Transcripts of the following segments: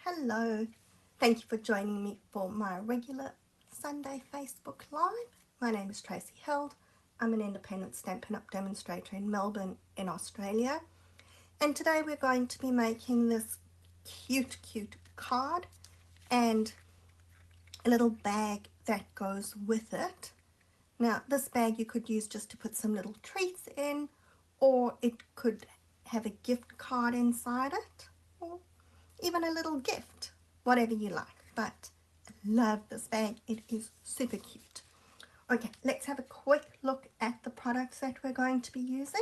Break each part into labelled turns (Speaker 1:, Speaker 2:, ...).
Speaker 1: Hello, thank you for joining me for my regular Sunday Facebook Live. My name is Tracy Held. I'm an independent Stampin' Up! Demonstrator in Melbourne in Australia, and today we're going to be making this cute card and a little bag that goes with it. Now this bag you could use just to put some little treats in, or it could have a gift card inside it, or even a little gift, whatever you like. But I love this bag, it is super cute. Okay, let's have a quick look at the products that we're going to be using,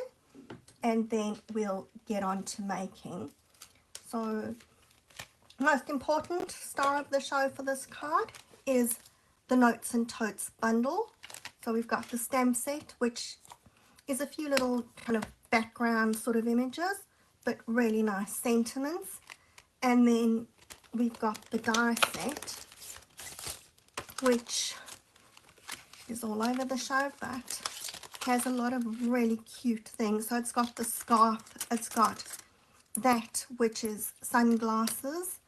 Speaker 1: and then we'll get on to making. So most important star of the show for this card is the Notes and Totes bundle. So we've got the stamp set, which is a few little kind of background sort of images, but really nice sentiments. And then we've got the die set, which is all over the show, but has a lot of really cute things. So it's got the scarf, it's got that, which is sunglasses.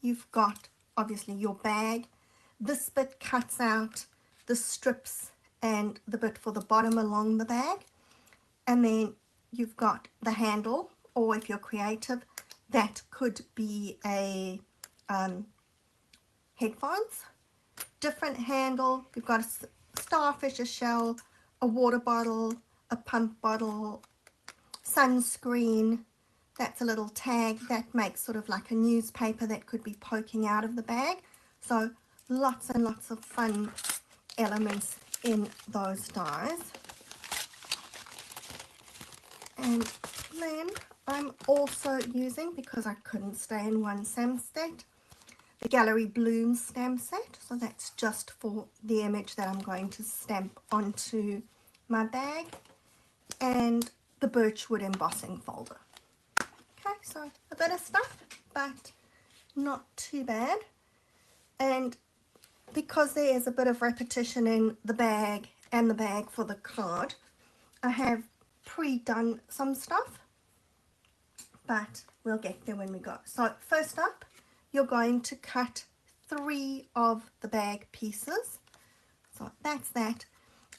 Speaker 1: You've got obviously your bag. This bit cuts out the strips and the bit for the bottom along the bag. And then you've got the handle, or if you're creative, that could be a headphones. Different handle. You've got a starfish, a shell, a water bottle, a pump bottle, sunscreen. That's a little tag that makes sort of like a newspaper that could be poking out of the bag. So lots and lots of fun elements in those dies. And then I'm also using, because I couldn't stay in one stamp set, the Gallery Bloom stamp set. So that's just for the image that I'm going to stamp onto my bag, and the Birchwood embossing folder. Okay, so a bit of stuff, but not too bad. And because there is a bit of repetition in the bag and the bag for the card, I have pre-done some stuff, but we'll get there when we go. So first up, you're going to cut 3 of the bag pieces. So that's that.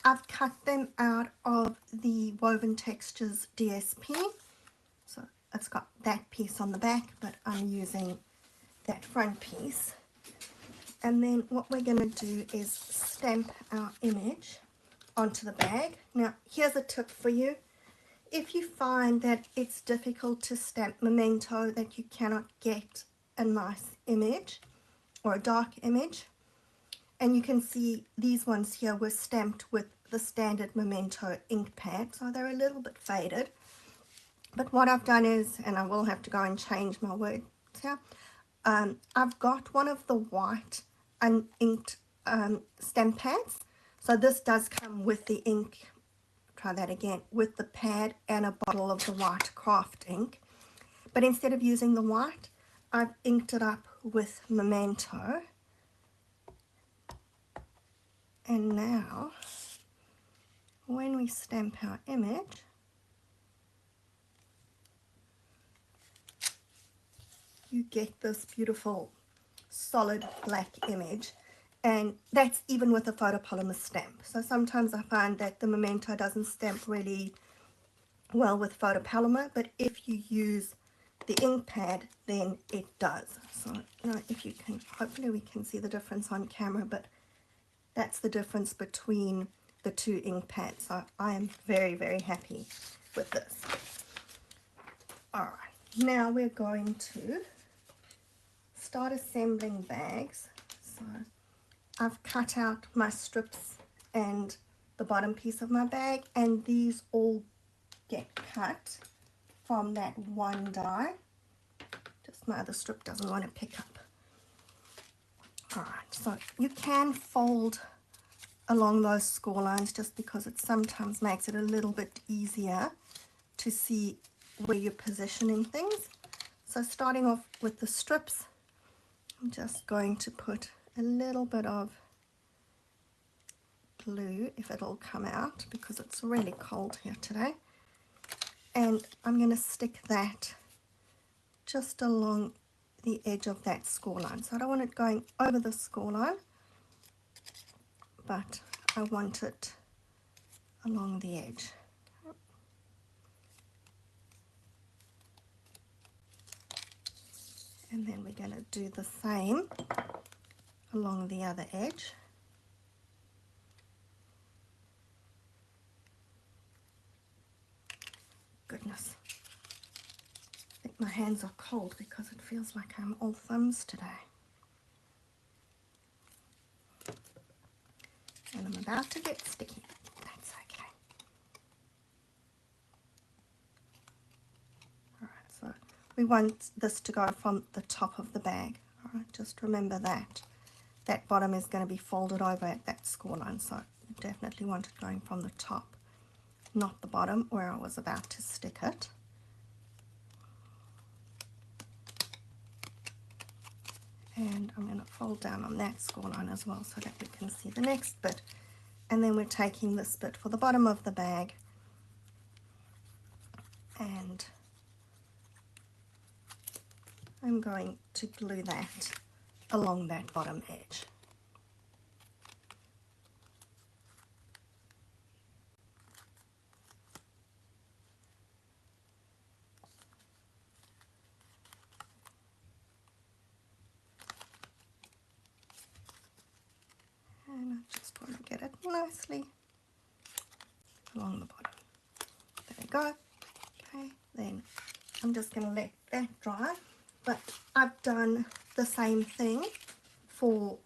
Speaker 1: I've cut them out of the Woven Textures DSP. So it's got that piece on the back, but I'm using that front piece. And then what we're going to do is stamp our image onto the bag. Now here's a tip for you. If you find that it's difficult to stamp Memento, that you cannot get a nice image or a dark image, and you can see these ones here were stamped with the standard Memento ink pad, so they're a little bit faded. But what I've done is, and I will have to go and change my words here, I've got one of the white uninked stamp pads. So this does come with the ink, try that again, with the pad and a bottle of the white craft ink. But instead of using the white, I've inked it up with Memento. And now, when we stamp our image, you get this beautiful solid black image, and that's even with a photopolymer stamp. So sometimes I find that the Memento doesn't stamp really well with photopolymer, but if you use the ink pad, then it does. So now if you can, hopefully we can see the difference on camera, but that's the difference between the 2 ink pads. So I am very happy with this. Alright, now we're going to start assembling bags. So I've cut out my strips and the bottom piece of my bag, and these all get cut from that one die. Just my other strip doesn't want to pick up. Alright, so you can fold along those score lines just because it sometimes makes it a little bit easier to see where you're positioning things. So starting off with the strips, I'm just going to put a little bit of glue, if it'll come out, because it's really cold here today. And I'm going to stick that just along the edge of that score line. So I don't want it going over the score line, but I want it along the edge. And then we're going to do the same along the other edge. Goodness, I think my hands are cold because it feels like I'm all thumbs today. And I'm about to get sticky. That's okay. Alright, so we want this to go from the top of the bag. Alright, just remember that. That bottom is going to be folded over at that score line, so you definitely want it going from the top, not the bottom where I was about to stick it. And I'm going to fold down on that score line as well so that we can see the next bit. And then we're taking this bit for the bottom of the bag and I'm going to glue that along that bottom edge. And I just want to get it nicely along the bottom. There we go. Okay, then I'm just going to let that dry. But I've done the same thing for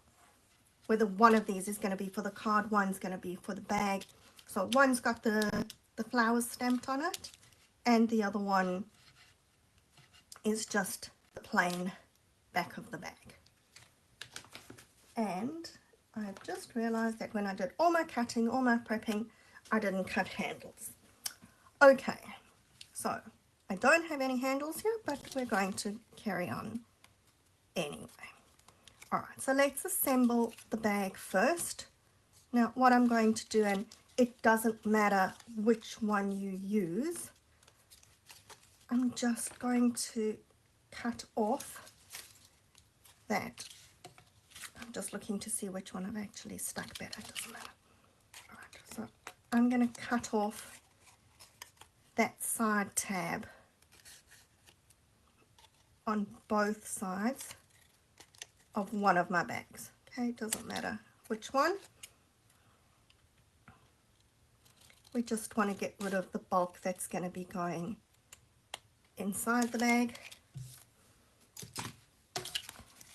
Speaker 1: whether one of these is going to be for the card, one's going to be for the bag. So one's got the flowers stamped on it, and the other one is just the plain back of the bag. And I've just realized that when I did all my cutting, all my prepping, I didn't cut handles. Okay, so I don't have any handles here, but we're going to carry on anyway. Alright, so let's assemble the bag first. Now what I'm going to do, and it doesn't matter which one you use, I'm just going to cut off that. I'm just looking to see which one I've actually stuck better, it doesn't matter. Alright, so I'm going to cut off that side tab on both sides of one of my bags. Okay, it doesn't matter which one. We just want to get rid of the bulk that's going to be going inside the bag.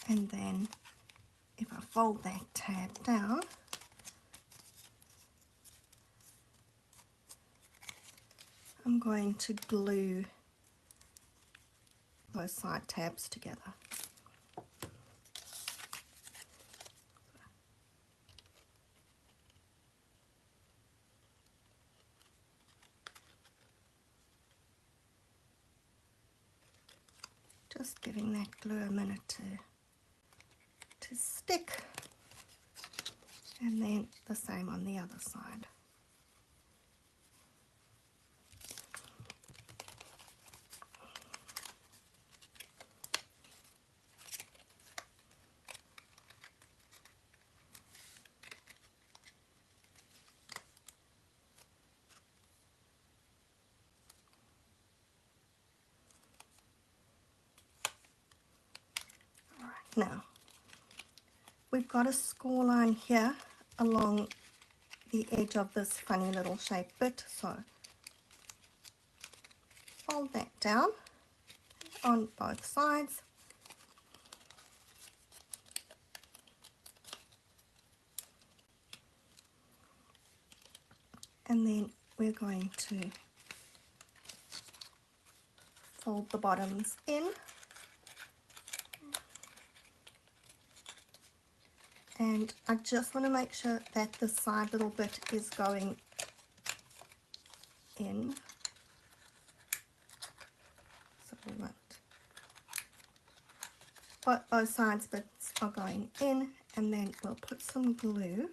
Speaker 1: And then if I fold that tab down, I'm going to glue those side tabs together. Just giving that glue a minute to stick, and then the same on the other side. Now, we've got a score line here along the edge of this funny little shaped bit, so fold that down on both sides. And then we're going to fold the bottoms in. And I just want to make sure that the side little bit is going in. So we want both sides bits are going in, and then we'll put some glue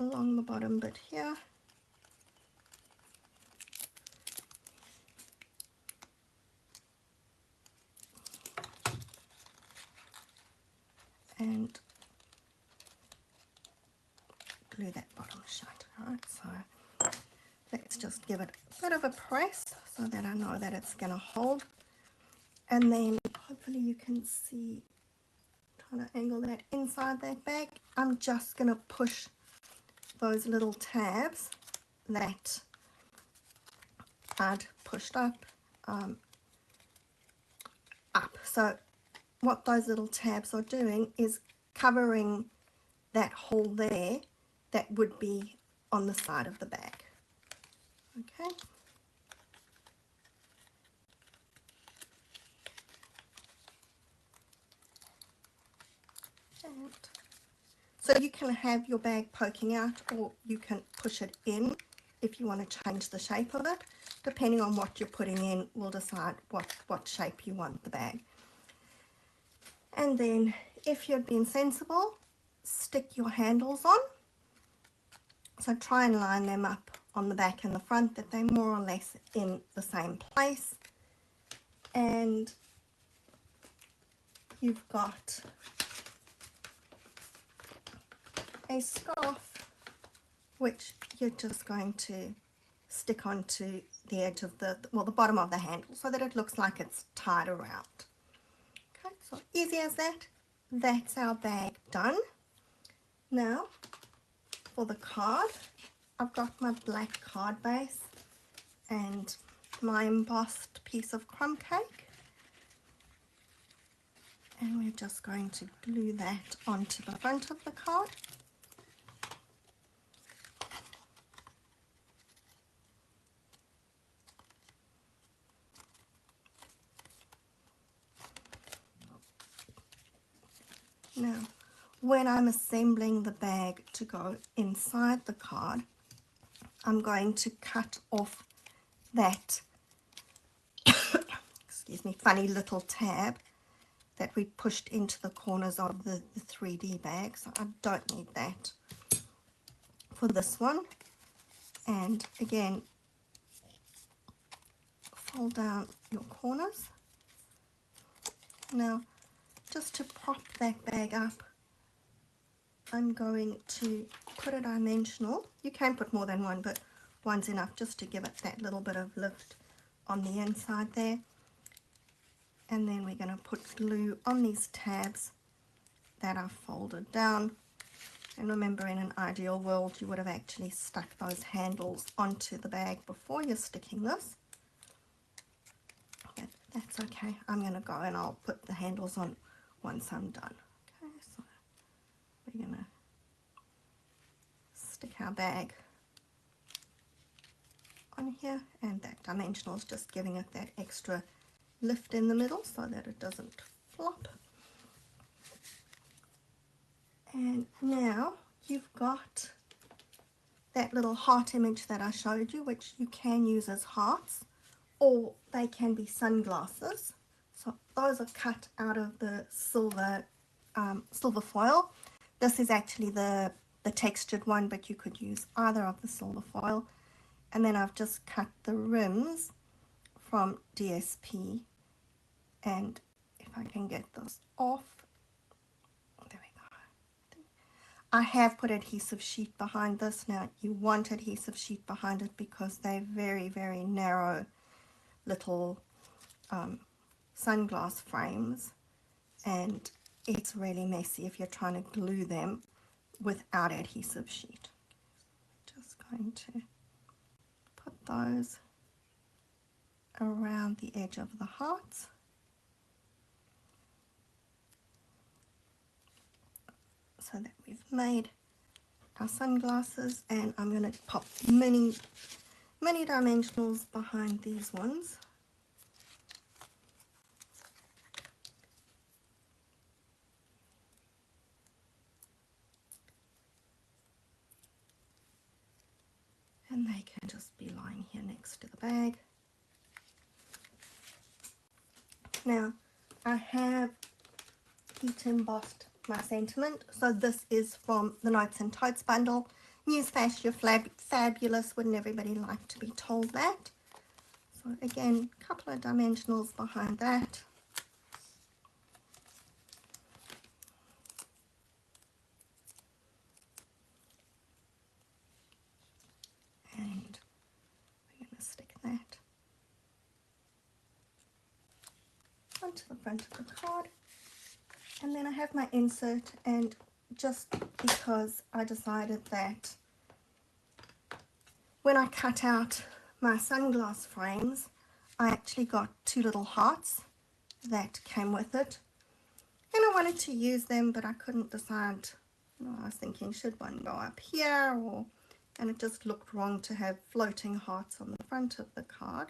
Speaker 1: along the bottom bit here. and glue that bottom shut. Alright, so let's just give it a bit of a press so that I know that it's going to hold. And then hopefully you can see, trying to angle that inside that bag, I'm just going to push those little tabs that I'd pushed up. So what those little tabs are doing is covering that hole there that would be on the side of the bag. Okay. And so you can have your bag poking out, or you can push it in if you want to change the shape of it. Depending on what you're putting in will decide what shape you want the bag. And then if you're being sensible, stick your handles on. So try and line them up on the back and the front, that they're more or less in the same place. And you've got a scarf which you're just going to stick onto the edge of the bottom of the handle, so that it looks like it's tied around. Okay, so easy as that. That's our bag done. Now for the card, I've got my black card base and my embossed piece of crumb cake, and we're just going to glue that onto the front of the card. Now, when I'm assembling the bag to go inside the card, I'm going to cut off that excuse me, funny little tab that we pushed into the corners of the 3D bag. So I don't need that for this one. And again, fold down your corners. Now, just to prop that bag up, I'm going to put a dimensional. You can put more than one, but one's enough just to give it that little bit of lift on the inside there. And then we're going to put glue on these tabs that are folded down. And remember, in an ideal world, you would have actually stuck those handles onto the bag before you're sticking this. But that's okay. I'm going to go and I'll put the handles on once I'm done. Okay, so we're going to stick our bag on here, and that dimensional is just giving it that extra lift in the middle so that it doesn't flop. And now you've got that little heart image that I showed you, which you can use as hearts, or they can be sunglasses. So those are cut out of the silver foil. This is actually the textured one, but you could use either of the silver foil. And then I've just cut the rims from DSP, and if I can get those off, there we go. I have put adhesive sheet behind this. Now you want adhesive sheet behind it because they're very, very narrow little sunglass frames, and it's really messy if you're trying to glue them without adhesive sheet. Just going to put those around the edge of the hearts. So that we've made our sunglasses, and I'm going to pop mini dimensionals behind these ones. And they can just be lying here next to the bag. Now, I have heat embossed my sentiment. So this is from the Notes and Totes bundle. Newsflash, you're fabulous. Wouldn't everybody like to be told that? So again, a couple of dimensionals behind that. onto the front of the card, and then I have my insert, and just because I decided that when I cut out my sunglass frames, I actually got 2 little hearts that came with it, and I wanted to use them, but I couldn't decide. I was thinking, should one go up here, and it just looked wrong to have floating hearts on the front of the card.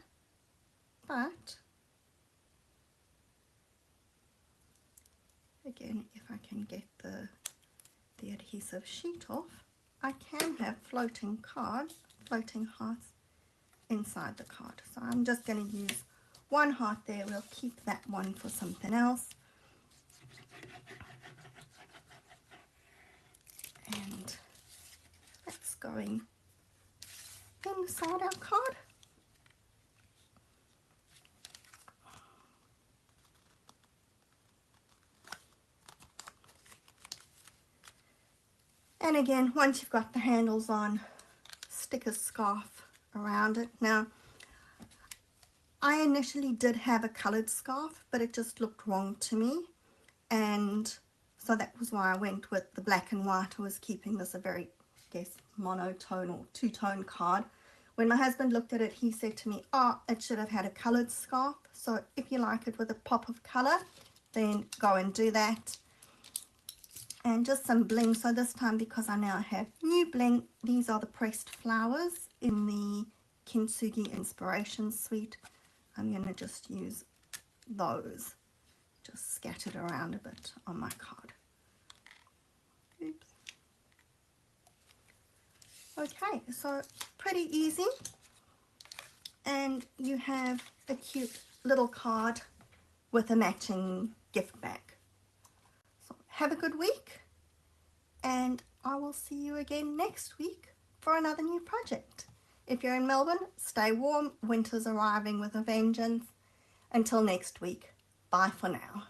Speaker 1: But again, if I can get the adhesive sheet off, I can have floating hearts inside the card. So I'm just going to use 1 heart there. We'll keep that one for something else. And that's going inside our card. And again, once you've got the handles on, stick a scarf around it. Now, I initially did have a coloured scarf, but it just looked wrong to me, and so that was why I went with the black and white. I was keeping this a very, I guess, monotone or two-tone card. When my husband looked at it, he said to me, oh, it should have had a coloured scarf. So if you like it with a pop of colour, then go and do that. And just some bling. So this time, because I now have new bling, these are the pressed flowers in the Kintsugi Inspiration Suite. I'm going to just use those, just scattered around a bit on my card. Oops. Okay, so pretty easy. And you have a cute little card with a matching gift bag. So have a good week, and I will see you again next week for another new project. If you're in Melbourne, stay warm. Winter's arriving with a vengeance. Until next week, bye for now.